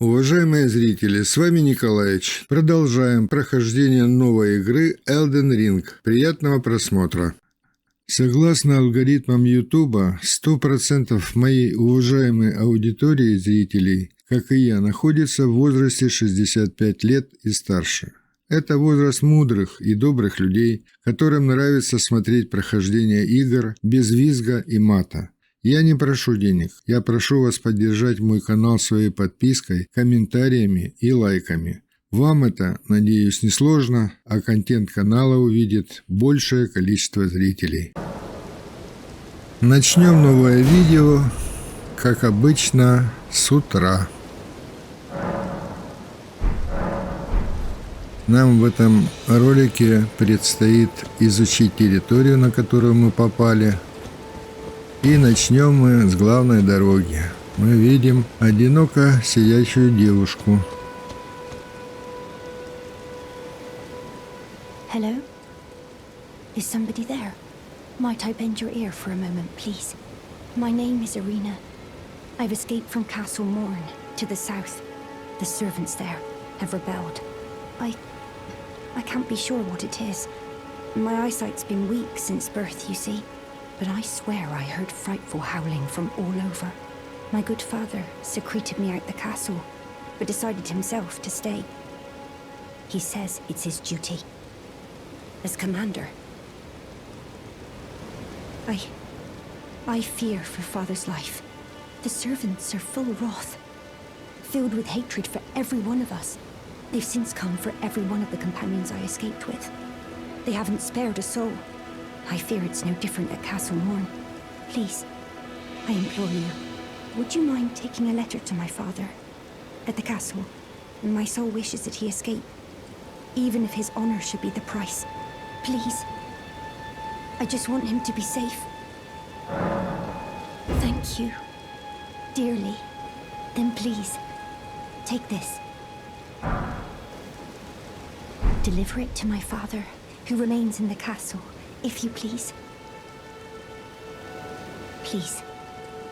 Уважаемые зрители, с вами Николаевич. Продолжаем прохождение новой игры Elden Ring. Приятного просмотра. Согласно алгоритмам YouTube, 100% моей уважаемой аудитории зрителей, как и я, находится в возрасте 65 лет и старше. Это возраст мудрых и добрых людей, которым нравится смотреть прохождение игр без визга и мата. Я не прошу денег, я прошу вас поддержать мой канал своей подпиской, комментариями и лайками. Вам это, надеюсь, не сложно, а контент канала увидит большее количество зрителей. Начнем новое видео, как обычно, с утра. Нам в этом ролике предстоит изучить территорию, на которую мы попали. И начнем мы с главной дороги. Мы видим одиноко сидящую девушку. Hello? Is somebody there? Might I bend your ear for a moment, please? My name is Irina. I've escaped from Castle Morn to the south. The servants there have rebelled. I can't be sure what it is. My eyesight's been weak since birth, you see. But I swear I heard frightful howling from all over. My good father secreted me out the castle, but decided himself to stay. He says it's his duty. As commander. I fear for father's life. The servants are full of wrath, filled with hatred for every one of us. They've since come for every one of the companions I escaped with. They haven't spared a soul. I fear it's no different at Castle Morn. Please, I implore you, would you mind taking a letter to my father at the castle? My sole wish is that he escape, even if his honor should be the price. Please. I just want him to be safe. Thank you. Dearly. Then please, take this. Deliver it to my father, who remains in the castle. If you please. Please.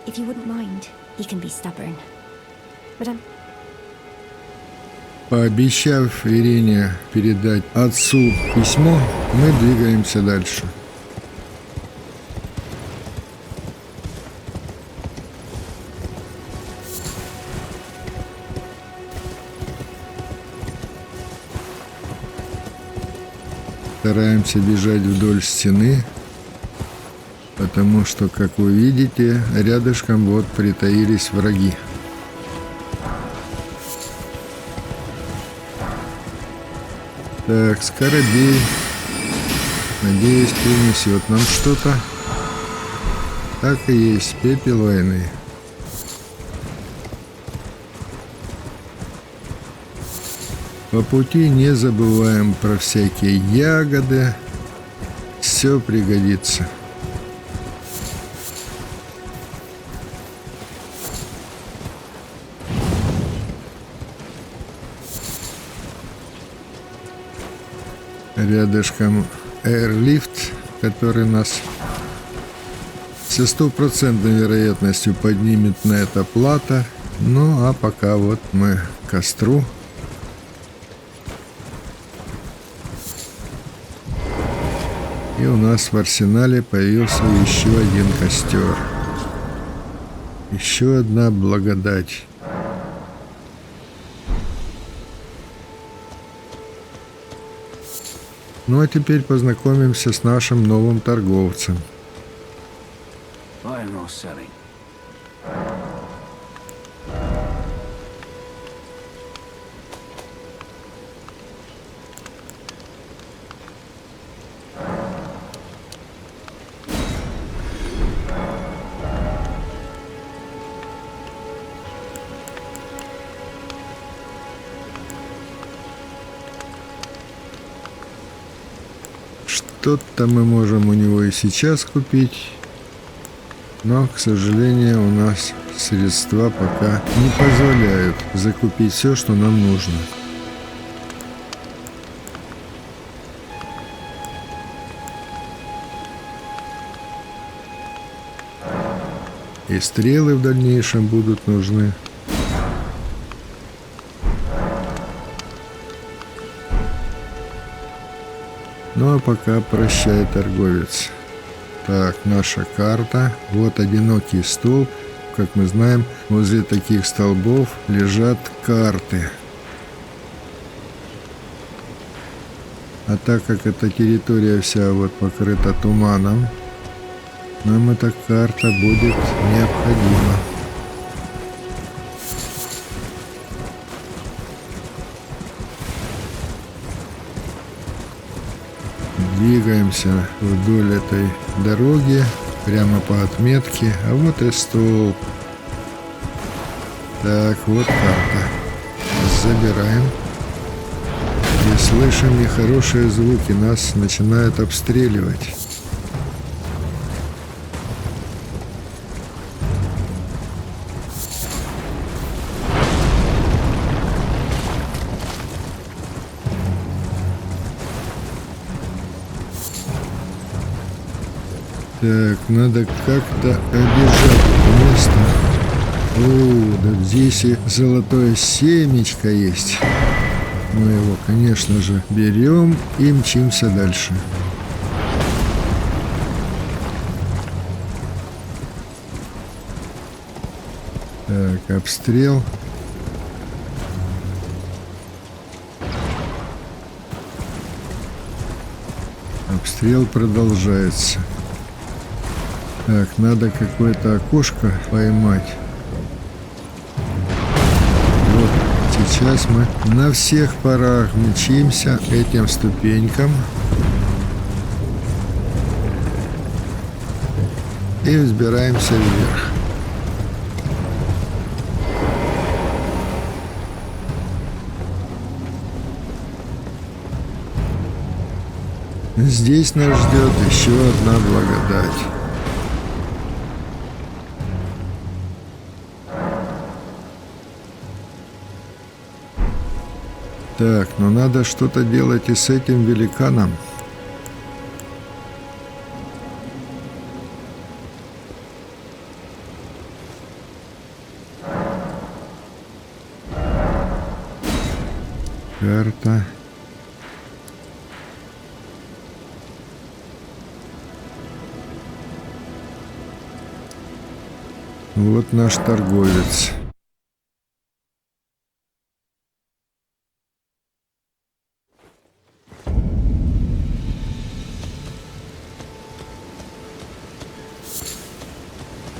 If you wouldn't mind, he can be stubborn. But Пообещав Ирине передать отцу письмо, мы двигаемся дальше. Стараемся бежать вдоль стены, потому что, как вы видите, рядышком вот притаились враги. Так, скоробей, надеюсь, принесет нам что-то. Так и есть, пепел войны. По пути не забываем про всякие ягоды. Все пригодится. Рядышком эйрлифт, который нас со 100% вероятностью поднимет на это плато. Ну а пока вот мы к костру. И у нас в арсенале появился еще один костер. Еще одна благодать. Ну а теперь познакомимся с нашим новым торговцем. Что-то мы можем у него и сейчас купить, но, к сожалению, у нас средства пока не позволяют закупить все, что нам нужно. И стрелы в дальнейшем будут нужны. Ну а пока прощай, торговец. Так, наша карта. Вот одинокий столб. Как мы знаем, возле таких столбов лежат карты. А так как эта территория вся вот покрыта туманом, нам эта карта будет необходима. Двигаемся вдоль этой дороги, прямо по отметке, а вот и столб. Так, вот карта. Забираем. И слышим нехорошие звуки, нас начинают обстреливать. Так, надо как-то обижать это место. О, да здесь и золотое семечко есть. Мы его, конечно же, берем и мчимся дальше. Так, обстрел. Обстрел продолжается. Так, надо какое-то окошко поймать. Вот, сейчас мы на всех парах мчимся этим ступенькам. И взбираемся вверх. Здесь нас ждет еще одна благодать. Так, но надо что-то делать и с этим великаном. Карта. Вот наш торговец.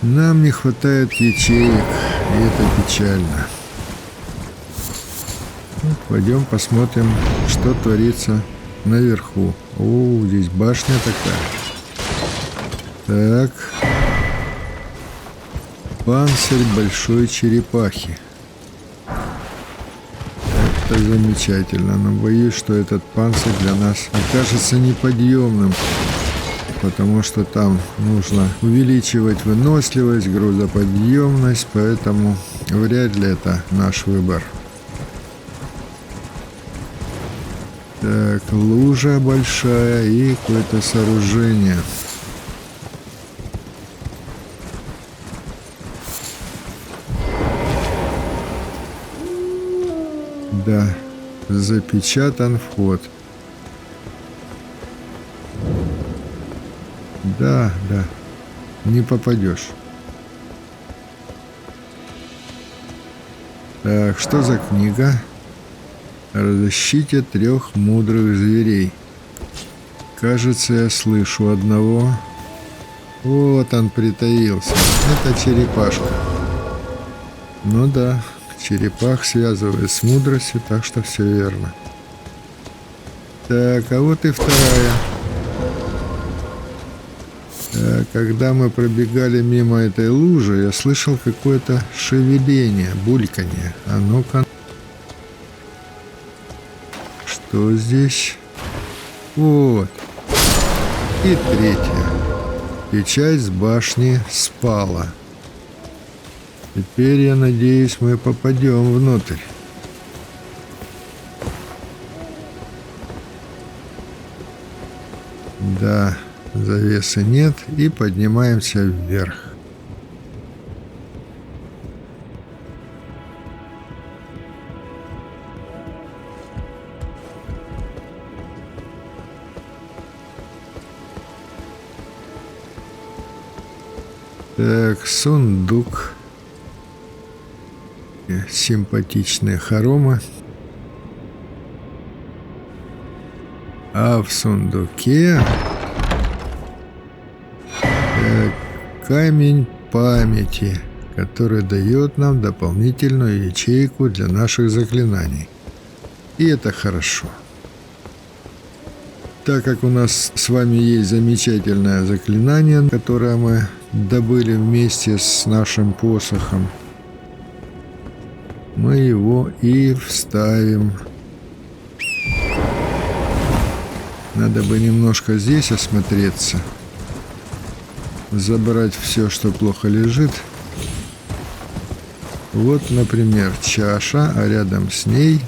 Нам не хватает ячеек, и это печально. Пойдем посмотрим, что творится наверху. О, здесь башня такая. Так. Панцирь большой черепахи. Это замечательно, но боюсь, что этот панцирь для нас окажется неподъемным, потому что там нужно увеличивать выносливость, грузоподъемность, поэтому вряд ли это наш выбор. Так, лужа большая и какое-то сооружение. Да, запечатан вход. Да, не попадешь. Так, что за книга? О защите 3 мудрых зверей. Кажется, я слышу одного. Вот он притаился. Это черепашка. Ну да, черепах связывает с мудростью, так что все верно. Так, а вот и вторая. Так, когда мы пробегали мимо этой лужи, я слышал какое-то шевеление, бульканье. А ну-ка. Что здесь? Вот. И третья. Печать с башни спала. Теперь, я надеюсь, мы попадем внутрь. Да, завесы нет, и поднимаемся вверх. Так, сундук. Симпатичные хоромы. А в сундуке камень памяти, который дает нам дополнительную ячейку для наших заклинаний. И это хорошо. Так как у нас с вами есть замечательное заклинание, которое мы добыли вместе с нашим посохом, мы его и вставим. Надо бы немножко здесь осмотреться. Забрать все, что плохо лежит. Вот, например, чаша, а рядом с ней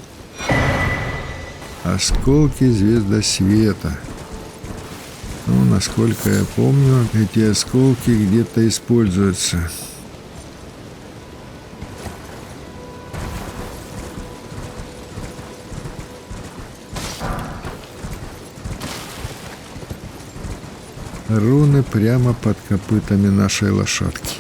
осколки звездосвета. Ну, насколько я помню, эти осколки где-то используются. Руны прямо под копытами нашей лошадки.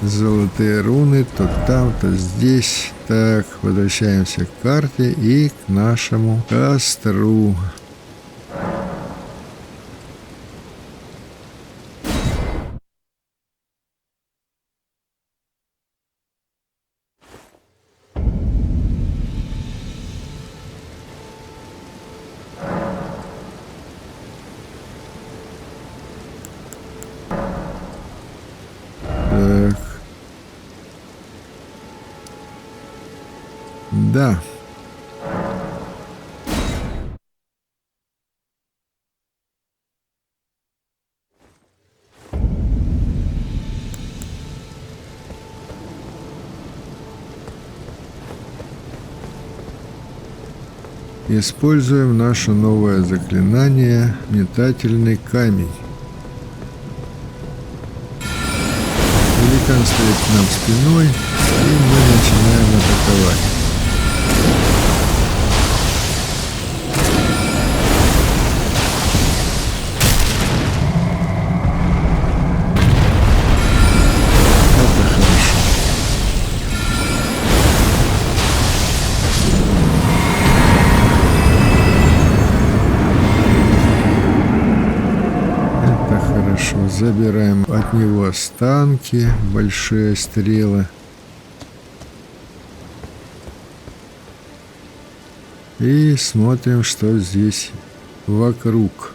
Золотые руны то там, то здесь. Так, возвращаемся к карте и к нашему костру. Так. Да. Используем наше новое заклинание «Метательный камень». Великан стоит к нам спиной, и мы начинаем атаковать. Это хорошо. Это хорошо. Забираем от него останки, большие стрелы. И смотрим, что здесь вокруг.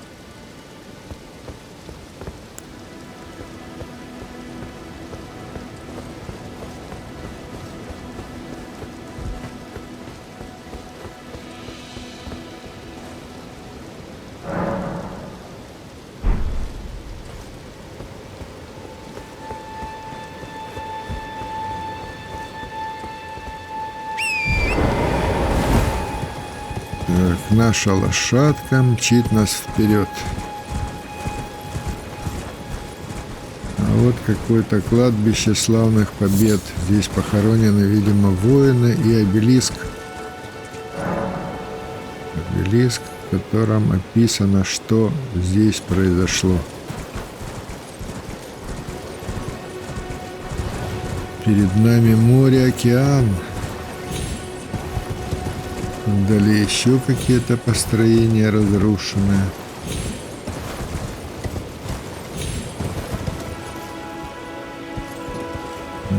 Так, наша лошадка мчит нас вперед. А вот какое-то кладбище славных побед. Здесь похоронены, видимо, воины и обелиск. Обелиск, в котором описано, что здесь произошло. Перед нами море, океан. Вдали еще какие-то построения разрушенные.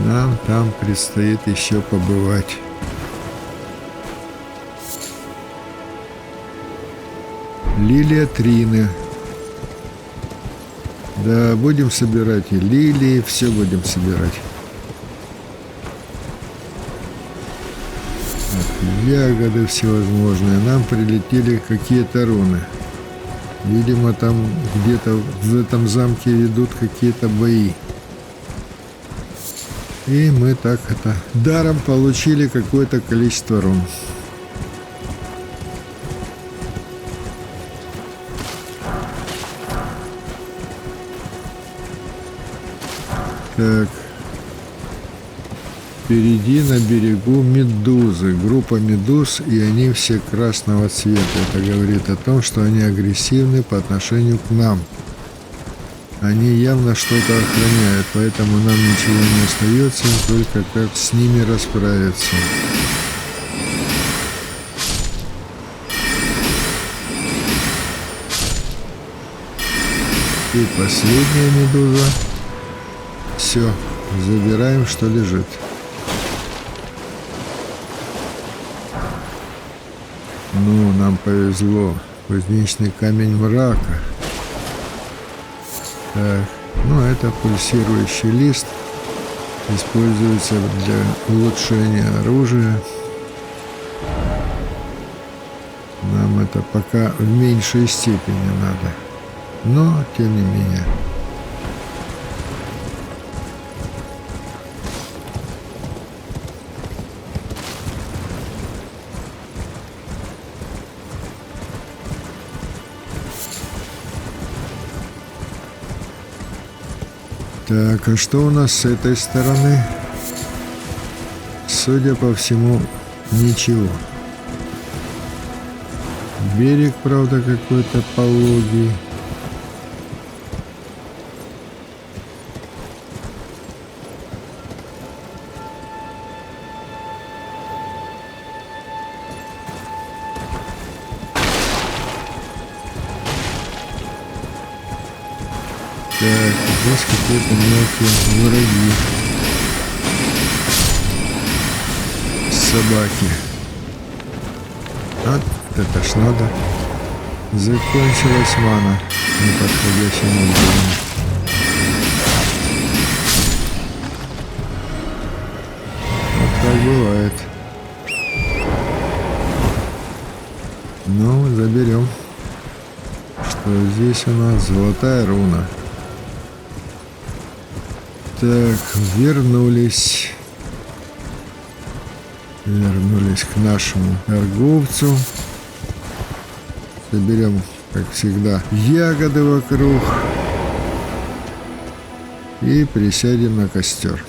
Нам там предстоит еще побывать. Лилия Трины. Да, будем собирать и лилии, все будем собирать. Ягоды всевозможные. Нам прилетели какие-то руны. Видимо, там где-то в этом замке ведут какие-то бои. И мы так это даром получили какое-то количество рун. Так. Впереди на берегу медузы, группа медуз, и они все красного цвета. Это говорит о том, что они агрессивны по отношению к нам. Они явно что-то охраняют, поэтому нам ничего не остается, только как с ними расправиться. И последняя медуза. Все, забираем, что лежит. Ну, нам повезло. Кузнечный камень мрака. Так, ну это пульсирующий лист. Используется для улучшения оружия. Нам это пока в меньшей степени надо. Но, тем не менее. Так, а что у нас с этой стороны? Судя по всему, ничего. Берег, правда, какой-то пологий. Так, здесь какие-то мелкие враги. Собаки. Вот это ж надо. Закончилась мана неподходящим образом. Вот так бывает. Ну, заберем. Что здесь у нас? Золотая руна. Так, вернулись к нашему торговцу. Соберем, как всегда, ягоды вокруг и присядем на костер.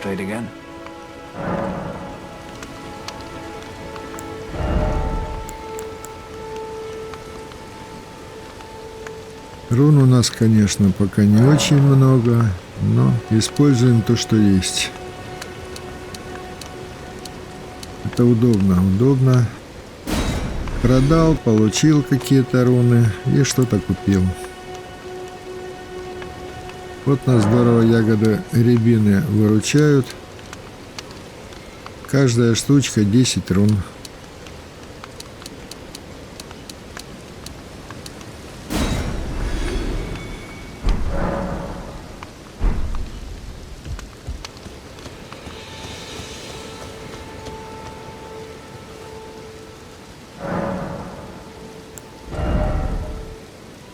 Trade again. Рун у нас, конечно, пока не очень много, но используем то, что есть. Это удобно. Продал, получил какие-то руны и что-то купил. Вот нас здорово ягоды рябины выручают. Каждая штучка 10 рун.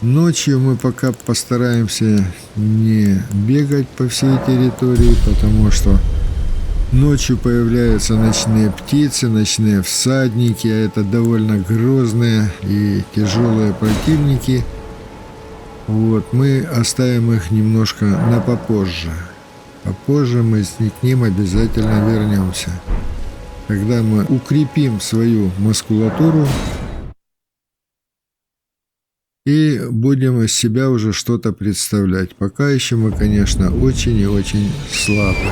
Ночью мы пока постараемся не бегать по всей территории, потому что ночью появляются ночные птицы, ночные всадники, а это довольно грозные и тяжелые противники. Вот, мы оставим их немножко на попозже. Попозже мы к ним обязательно вернемся. Когда мы укрепим свою мускулатуру и будем из себя уже что-то представлять. Пока еще мы, конечно, очень и очень слабы.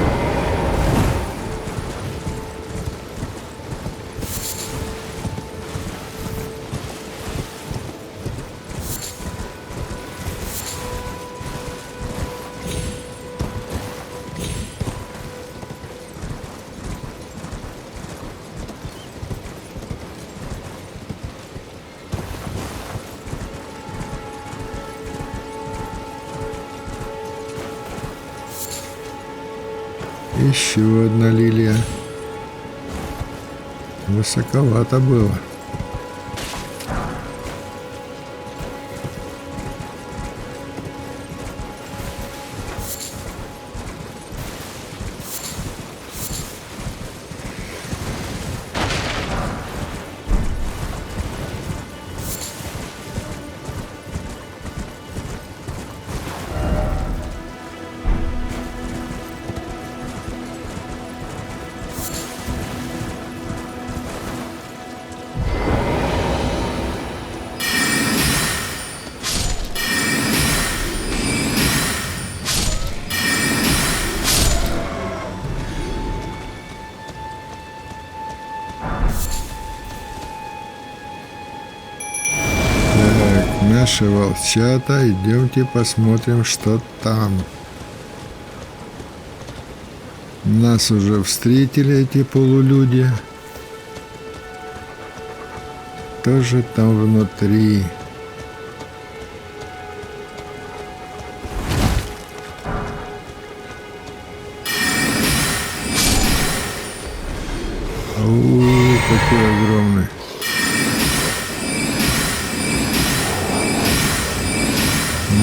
Еще одна лилия. Высоковато было. Наши волчата, идемте посмотрим, что там. Нас уже встретили эти полулюди. Кто же там внутри? Какой огромный.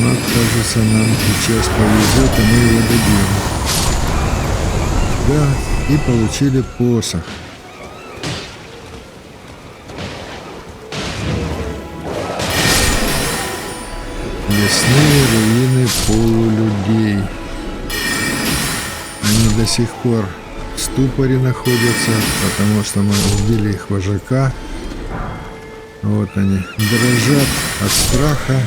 Но, кажется, нам сейчас повезет, и мы его добьем. Да, и получили посох. Лесные руины полулюдей. Они до сих пор в ступоре находятся, потому что мы убили их вожака. Вот они дрожат от страха.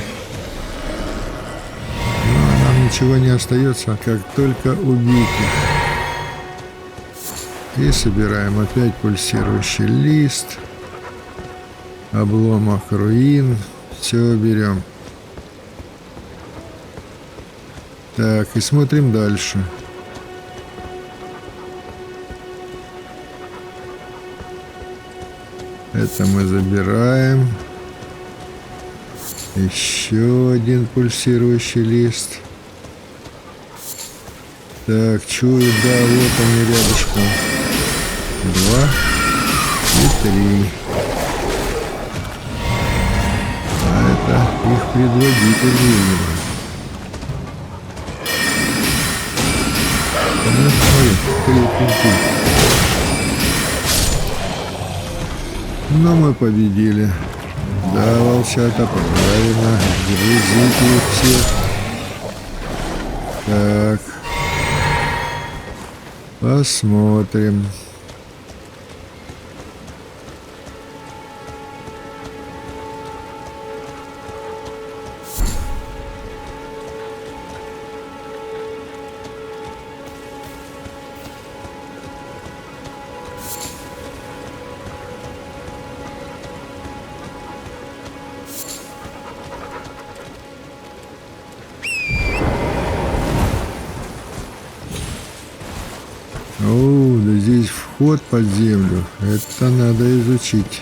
Ничего не остается, как только убить их. И собираем опять пульсирующий лист, обломок руин. Все берем. Так, и смотрим дальше. Это мы забираем. Еще один пульсирующий лист. Так, чую, да, вот они рядышком. 2 и 3. А это их предводитель, видимо. Крепенький. Но мы победили. Да, волчата, правильно. Грызите их всех. Так. Посмотрим. О, да здесь вход под землю. Это надо изучить.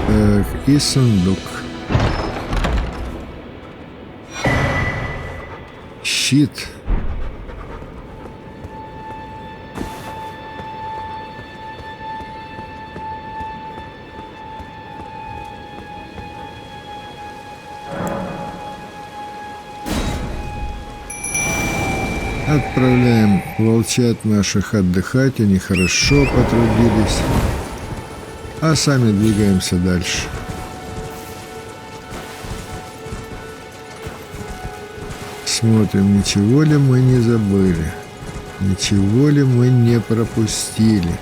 Так, и сундук. Щит. Отправляем волчат наших отдыхать, они хорошо потрудились, а сами двигаемся дальше. Смотрим, ничего ли мы не забыли, ничего ли мы не пропустили.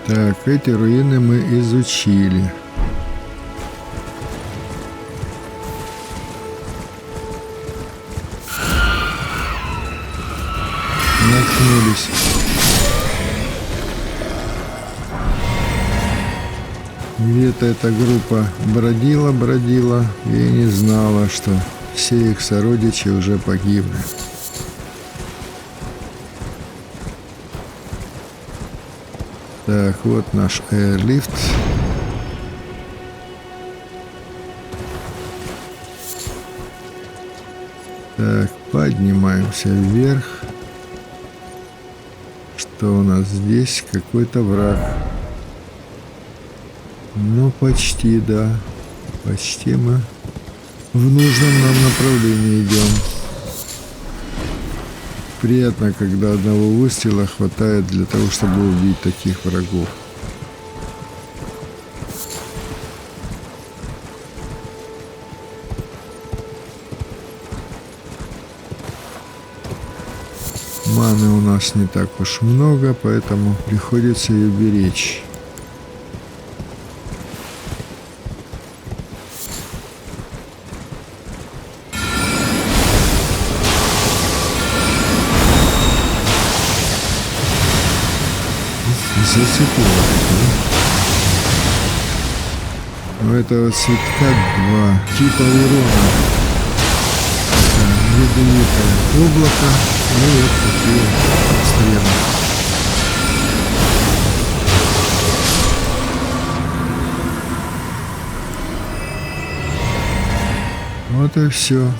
Так, эти руины мы изучили. наткнулись. Где-то эта группа бродила и не знала, что все их сородичи уже погибли. Так, вот наш эйрлифт. Так, поднимаемся вверх. Что у нас здесь? Какой-то враг. Ну, почти, да. Почти мы в нужном нам направлении идем. Приятно, когда одного выстрела хватает для того, чтобы убить таких врагов. Маны у нас не так уж много, поэтому приходится ее беречь. Зацепило. У этого цветка два типа урона. Ядовитое облако и вот такие стрелы. Вот и все.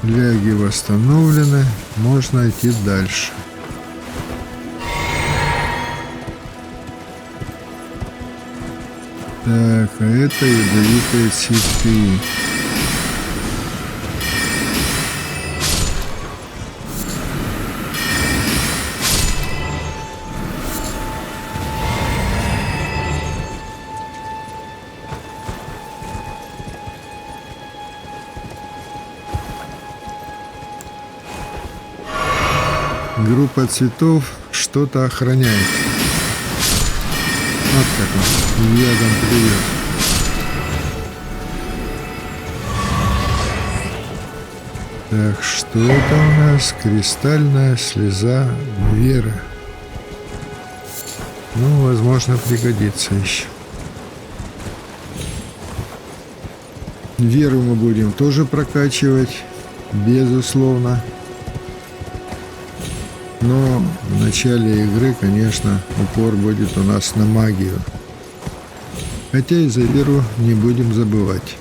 Ляги восстановлены, можно идти дальше. Так, а это ядовитые цветы. Группа цветов что-то охраняет. Вот как он ядом плюет. Так, что это у нас? Кристальная слеза веры. Ну, возможно, пригодится еще. Веру мы будем тоже прокачивать, безусловно. Но в начале игры, конечно, упор будет у нас на магию. Хотя и за веру не будем забывать.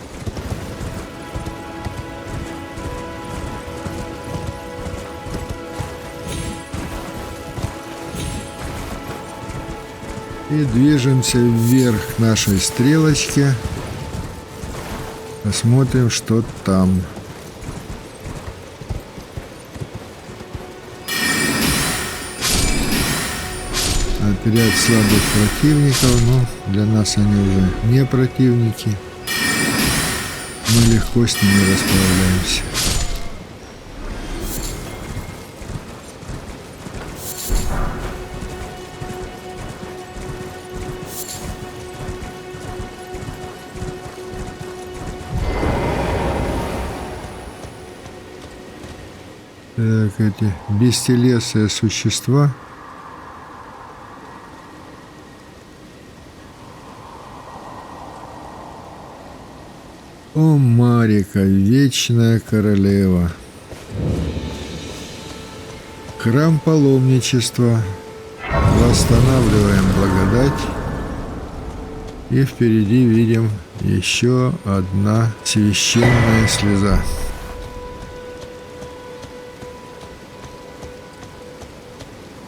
И движемся вверх к нашей стрелочке. Посмотрим, что там. Отряд слабых противников, но для нас они уже не противники. Мы легко с ними расправляемся. Так, эти бестелесные существа. О, Марика, вечная королева. Храм паломничества. Восстанавливаем благодать. И впереди видим еще одна священная слеза.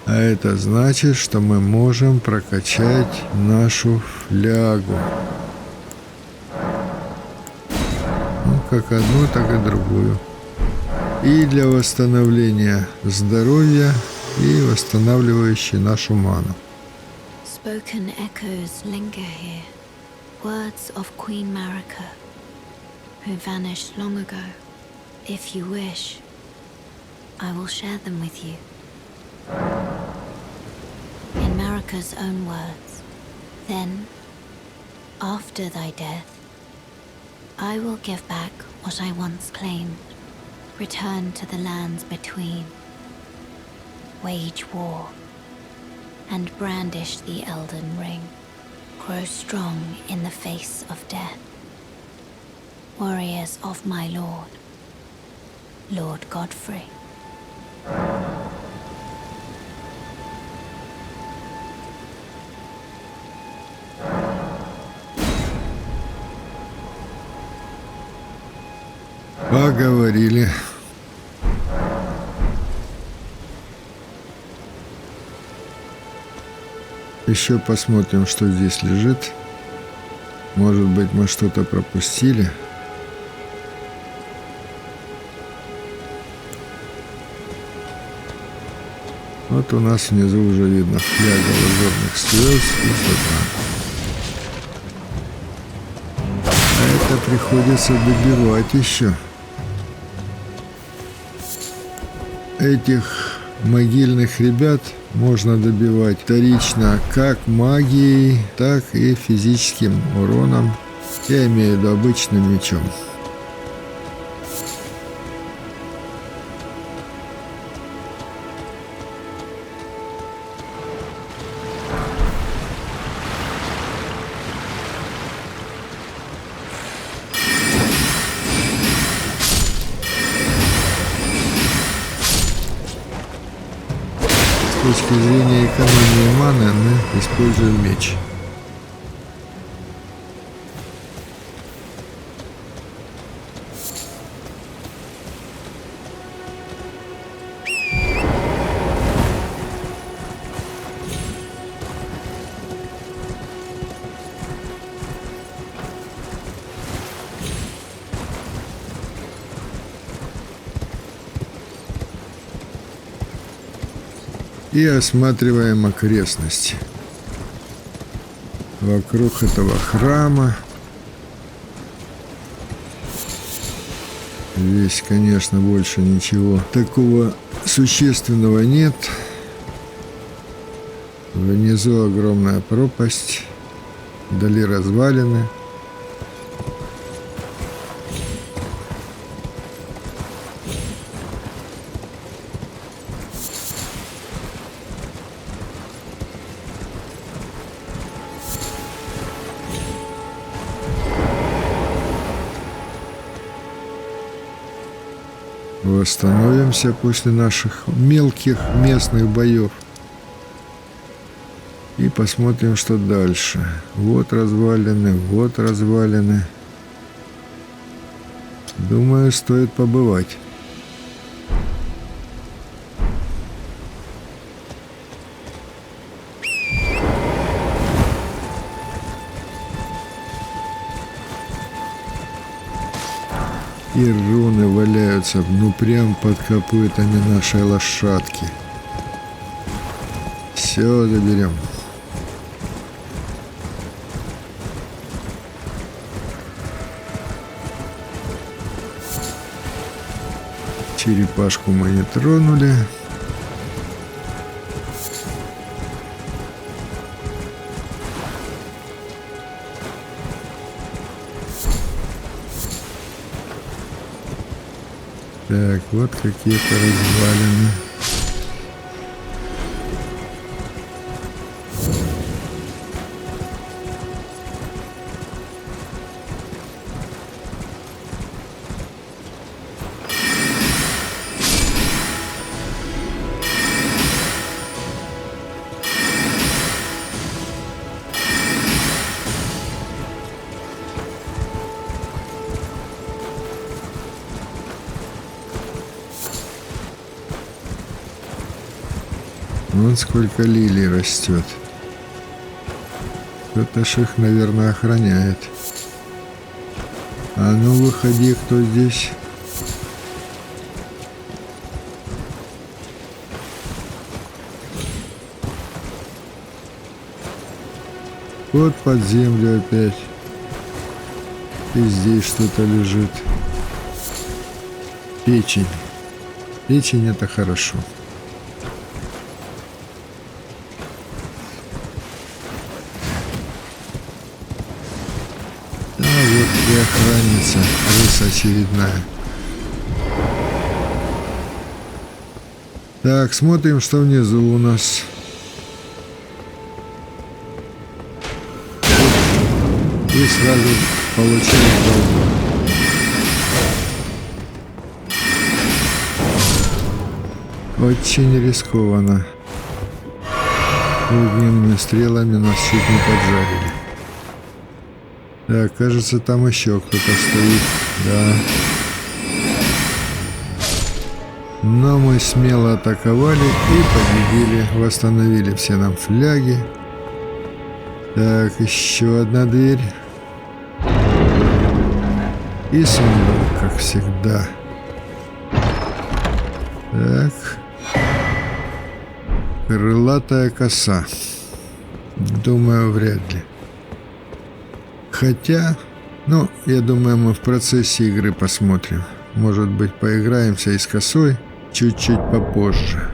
А это значит, что мы можем прокачать нашу флягу. Как одну, так и другую. И для восстановления здоровья, и восстанавливающей нашу ману. Spoken echoes linger here, words of Queen Marika, who vanished long ago. If you wish, I will share them with you. In Marika's own words, then, after thy death, I will give back what I once claimed, return to the lands between, wage war, and brandish the Elden Ring. Grow strong in the face of death. Warriors of my lord, Lord Godfrey. Поговорили. Еще посмотрим, что здесь лежит. Может быть, мы что-то пропустили. Вот у нас внизу уже видно фляга лазурных слез и сатана. А это приходится добивать еще. Этих могильных ребят можно добивать вторично как магией, так и физическим уроном. Я имею в виду обычным мечом. С точки зрения экономии маны мы используем меч. И осматриваем окрестности. Вокруг этого храма. Здесь, конечно, больше ничего такого существенного нет. Внизу огромная пропасть. Вдали развалины. Восстановимся после наших мелких местных боев. И посмотрим, что дальше. Вот развалины, вот развалины. Думаю, стоит побывать. И руны валяются, ну прям под копытами нашей лошадки. Все заберем. Черепашку мы не тронули. Так, вот какие-то развалины. Вон сколько лилий растет. Кто-то ж их, наверное, охраняет. А ну выходи, кто здесь? Вот под землю опять. И здесь что-то лежит. Печень. Печень — это хорошо. И охранница, крыса очередная. Так, смотрим, что внизу у нас. И сразу получаем долгу. Очень рискованно. Огненными стрелами нас чуть не поджарили. Так, кажется, там еще кто-то стоит. Да. Но мы смело атаковали и победили. Восстановили все нам фляги. Так, еще одна дверь. И сундук, как всегда. Так. Крылатая коса. Думаю, вряд ли. Хотя, ну, я думаю, мы в процессе игры посмотрим. Может быть, поиграемся и с косой чуть-чуть попозже.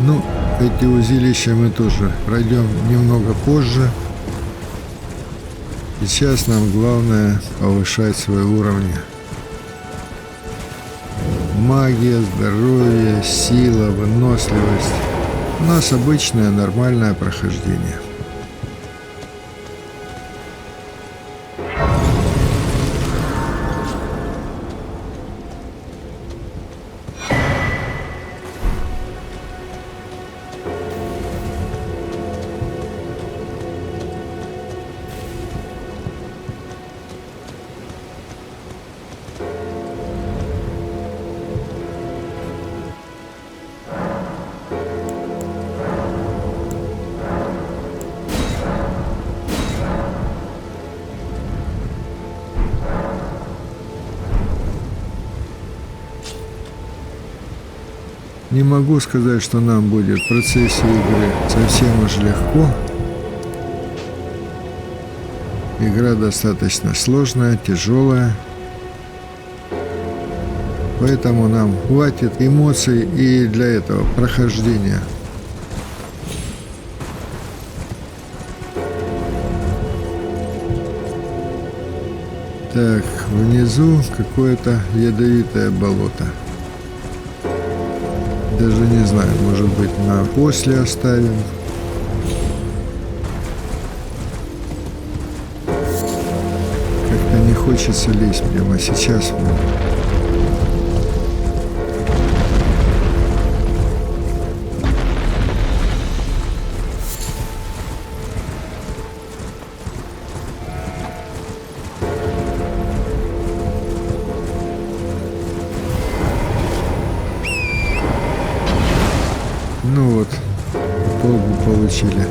Ну, эти узилища мы тоже пройдем немного позже. Сейчас нам главное повышать свои уровни. Магия, здоровье, сила, выносливость. У нас обычное нормальное прохождение. Не могу сказать, что нам будет в процессе игры совсем уж легко. Игра достаточно сложная, тяжелая. Поэтому нам хватит эмоций и для этого прохождения. Так, внизу какое-то ядовитое болото. Даже не знаю, может быть, на после оставим. Как-то не хочется лезть прямо сейчас. Ну вот, полбу получили.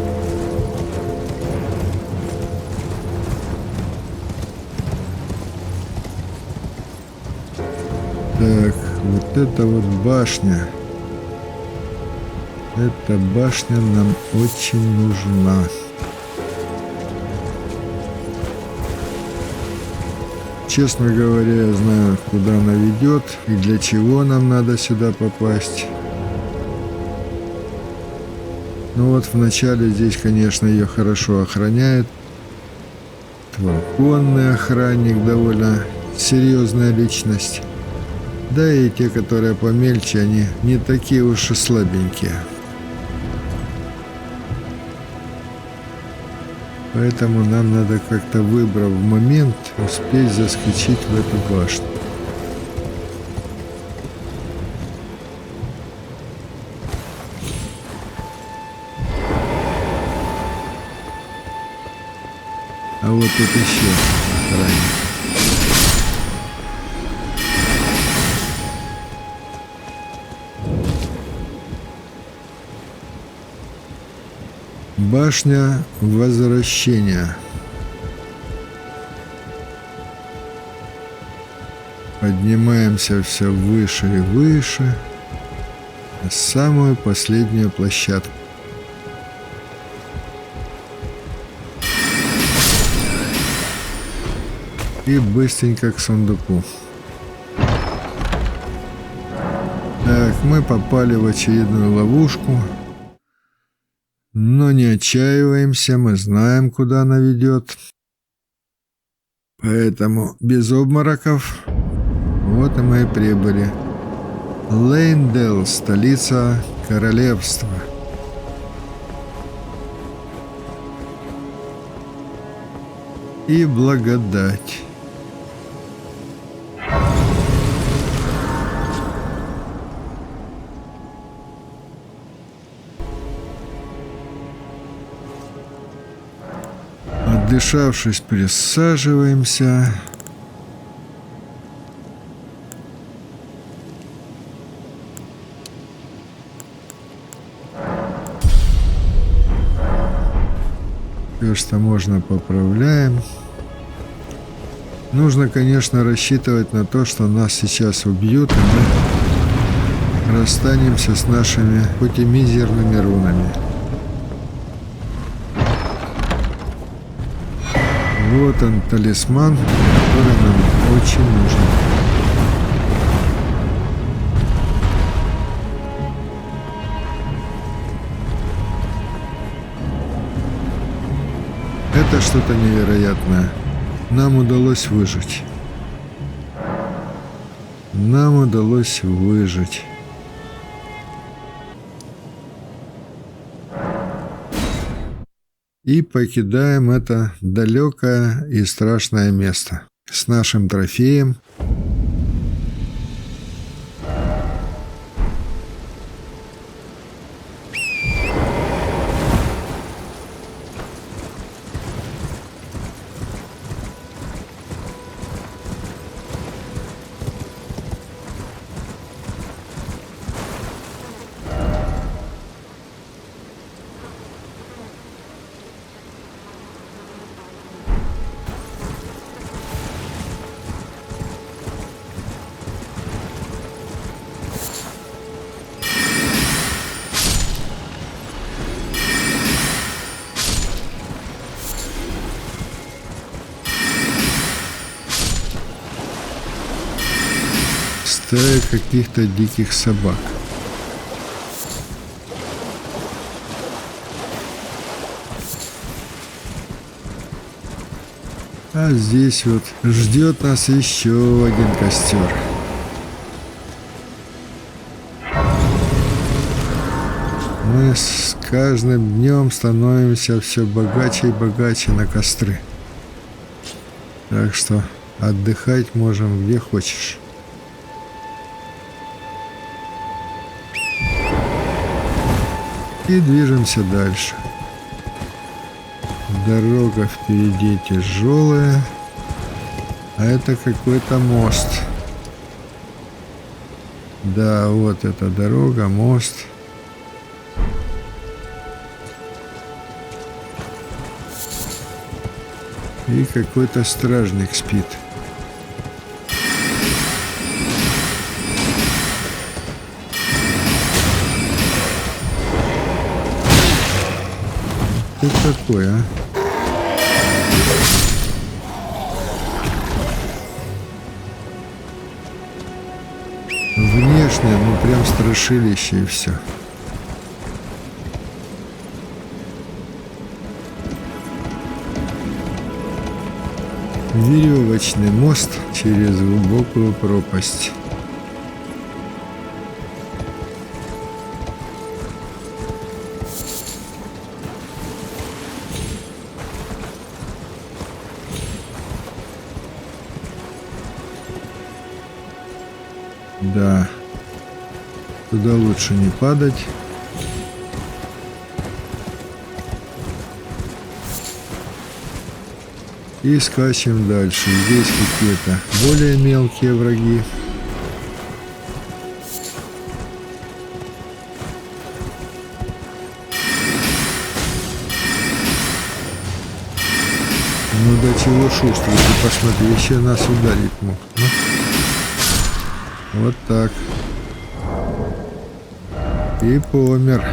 Так, вот это вот башня. Эта башня нам очень нужна. Честно говоря, я знаю, куда она ведет и для чего нам надо сюда попасть. Ну вот вначале здесь, конечно, ее хорошо охраняют. Конный охранник довольно серьезная личность. Да и те, которые помельче, они не такие уж и слабенькие. Поэтому нам надо как-то, выбрав момент, успеть заскочить в эту башню. А вот тут еще охранник. Башня возвращения. Поднимаемся все выше и выше на самую последнюю площадку. И быстренько к сундуку. Так, мы попали в очередную ловушку. Но не отчаиваемся, мы знаем, куда она ведет. Поэтому без обмороков. Вот и мы и прибыли. Лейндел, столица королевства. И благодать. Отдышавшись, присаживаемся. Все, что можно, поправляем. Нужно, конечно, рассчитывать на то, что нас сейчас убьют, и мы расстанемся с нашими, хоть и мизерными, рунами. Вот он, талисман, который нам очень нужен. Это что-то невероятное. Нам удалось выжить. Нам удалось выжить. И покидаем это далекое и страшное место с нашим трофеем. Стая каких-то диких собак. А здесь вот ждет нас еще один костер. Мы с каждым днем становимся все богаче и богаче на костры. Так что отдыхать можем где хочешь. И движемся дальше. Дорога впереди тяжелая, а это какой-то мост. Да, вот эта дорога, мост. И какой-то стражник спит. Ты какой, а? Внешне, ну прям страшилище и все. Веревочный мост через глубокую пропасть. Да, туда лучше не падать. И скачем дальше. Здесь какие-то более мелкие враги. Ну до чего шустрый, ты посмотри, еще нас ударить мог. Ну? Вот так. И помер.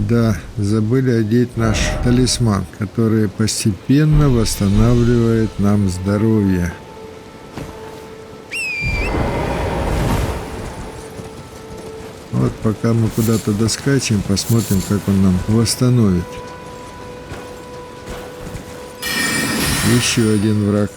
Да, забыли одеть наш талисман, который постепенно восстанавливает нам здоровье. Вот пока мы куда-то доскачем, посмотрим, как он нам восстановит. Еще один враг.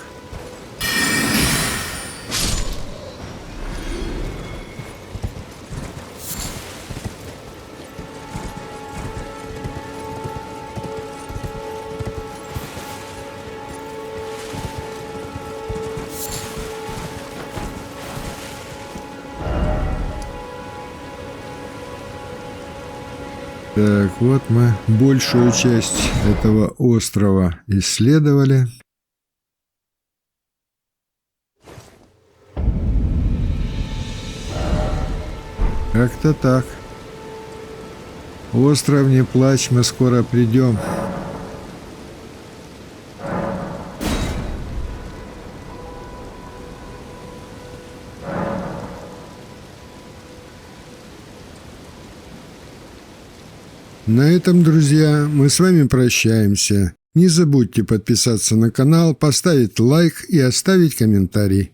Так, вот мы большую часть этого острова исследовали. Как-то так. Остров, не плачь, мы скоро придем. На этом, друзья, мы с вами прощаемся. Не забудьте подписаться на канал, поставить лайк и оставить комментарий.